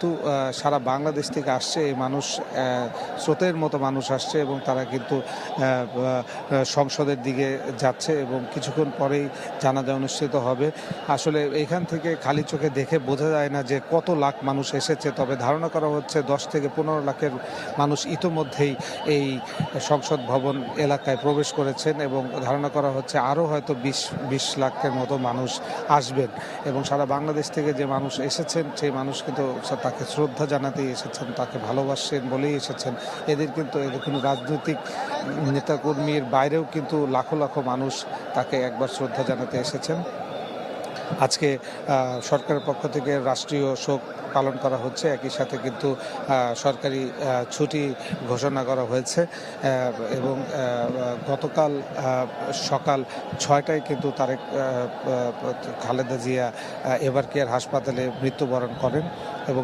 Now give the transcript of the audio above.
কিন্তু সারা বাংলাদেশ থেকে আসছে এই মানুষ, স্রোতের মতো মানুষ আসছে এবং তারা কিন্তু সংসদের দিকে যাচ্ছে এবং কিছুক্ষণ পরেই জানাজা অনুষ্ঠিত হবে। আসলে এখান থেকে খালি চোখে দেখে বোঝা যায় না যে কত লাখ মানুষ এসেছে, তবে ধারণা করা হচ্ছে 10 থেকে 15 লাখের মানুষ ইতোমধ্যেই এই সংসদ ভবন এলাকায় প্রবেশ করেছেন এবং ধারণা করা হচ্ছে আরও হয়তো 20 লাখের মতো মানুষ আসবেন। এবং সারা বাংলাদেশ থেকে যে মানুষ এসেছেন সেই মানুষ কিন্তু তাকে শ্রদ্ধা জানাতেই এসেছেন, তাকে ভালোবাসেন বলেই এসেছেন। এদের কোনো রাজনৈতিক নেতাকর্মীর বাইরেও কিন্তু লাখো লাখো মানুষ তাকে একবার শ্রদ্ধা জানাতে এসেছেন। আজকে সরকারের পক্ষ থেকে রাষ্ট্রীয় শোক পালন করা হচ্ছে, একই সাথে কিন্তু সরকারি ছুটি ঘোষণা করা হয়েছে এবং গতকাল সকাল 6টায় কিন্তু তারেক খালেদা জিয়া এভারকেয়ার হাসপাতালে মৃত্যুবরণ করেন এবং